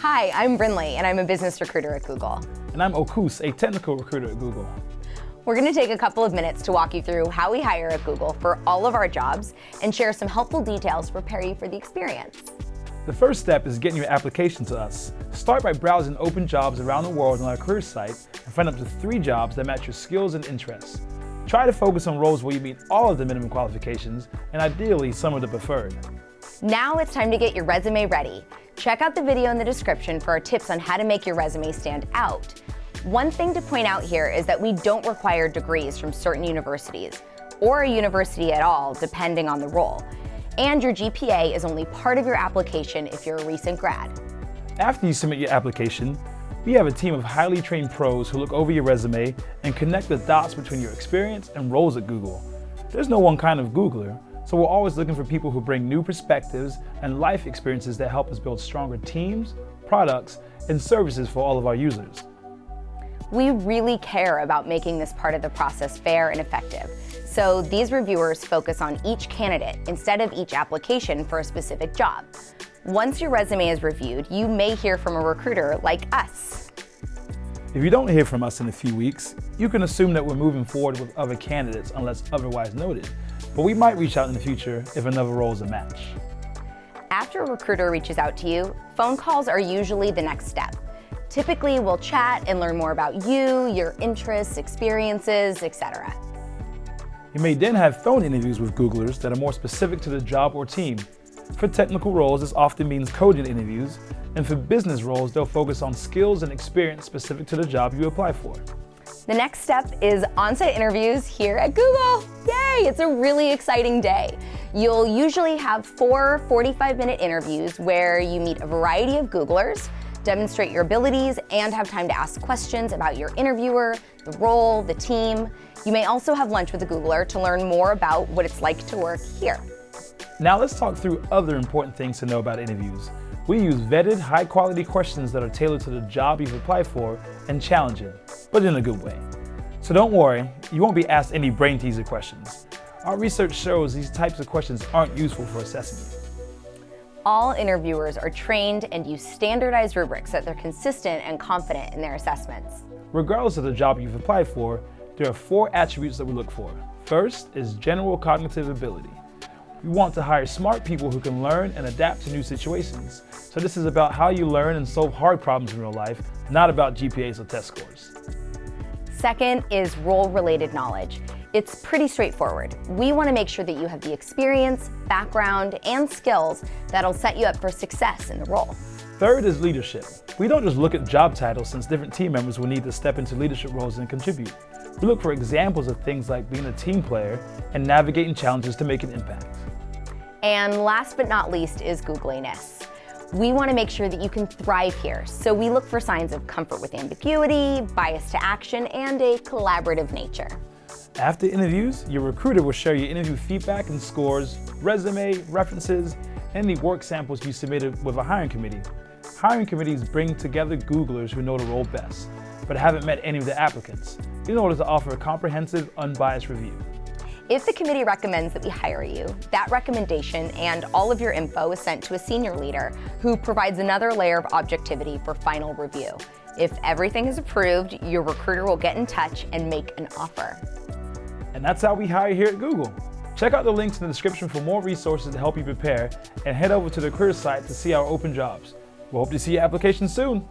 Hi, I'm Brinleigh, and I'm a business recruiter at Google. And I'm Okwus, a technical recruiter at Google. We're going to take a couple of minutes to walk you through how we hire at Google for all of our jobs and share some helpful details to prepare you for the experience. The first step is getting your application to us. Start by browsing open jobs around the world on our career site and find up to 3 jobs that match your skills and interests. Try to focus on roles where you meet all of the minimum qualifications and ideally some of the preferred. Now it's time to get your resume ready. Check out the video in the description for our tips on how to make your resume stand out. One thing to point out here is that we don't require degrees from certain universities, or a university at all, depending on the role. And your GPA is only part of your application if you're a recent grad. After you submit your application, we have a team of highly trained pros who look over your resume and connect the dots between your experience and roles at Google. There's no one kind of Googler, so we're always looking for people who bring new perspectives and life experiences that help us build stronger teams, products, and services for all of our users. We really care about making this part of the process fair and effective. So these reviewers focus on each candidate instead of each application for a specific job. Once your resume is reviewed, you may hear from a recruiter like us. If you don't hear from us in a few weeks, you can assume that we're moving forward with other candidates unless otherwise noted. But we might reach out in the future if another role is a match. After a recruiter reaches out to you, phone calls are usually the next step. Typically, we'll chat and learn more about you, your interests, experiences, etc. You may then have phone interviews with Googlers that are more specific to the job or team. For technical roles, this often means coding interviews, and for business roles, they'll focus on skills and experience specific to the job you apply for. The next step is on-site interviews here at Google. Yay, it's a really exciting day. You'll usually have 4 45-minute interviews where you meet a variety of Googlers, demonstrate your abilities, and have time to ask questions about your interviewer, the role, the team. You may also have lunch with a Googler to learn more about what it's like to work here. Now let's talk through other important things to know about interviews. We use vetted, high-quality questions that are tailored to the job you've applied for and challenging, but in a good way. So don't worry, you won't be asked any brain teaser questions. Our research shows these types of questions aren't useful for assessment. All interviewers are trained and use standardized rubrics so that they're consistent and confident in their assessments. Regardless of the job you've applied for, there are 4 attributes that we look for. First is general cognitive ability. We want to hire smart people who can learn and adapt to new situations. So this is about how you learn and solve hard problems in real life, not about GPAs or test scores. Second is role-related knowledge. It's pretty straightforward. We want to make sure that you have the experience, background, and skills that'll set you up for success in the role. Third is leadership. We don't just look at job titles, since different team members will need to step into leadership roles and contribute. We look for examples of things like being a team player and navigating challenges to make an impact. And last but not least is Googliness. We want to make sure that you can thrive here, so we look for signs of comfort with ambiguity, bias to action, and a collaborative nature. After interviews, your recruiter will share your interview feedback and scores, resume, references, and any work samples you submitted with a hiring committee. Hiring committees bring together Googlers who know the role best, but haven't met any of the applicants, in order to offer a comprehensive, unbiased review. If the committee recommends that we hire you, that recommendation and all of your info is sent to a senior leader who provides another layer of objectivity for final review. If everything is approved, your recruiter will get in touch and make an offer. And that's how we hire here at Google. Check out the links in the description for more resources to help you prepare, and head over to the career site to see our open jobs. We hope to see your application soon.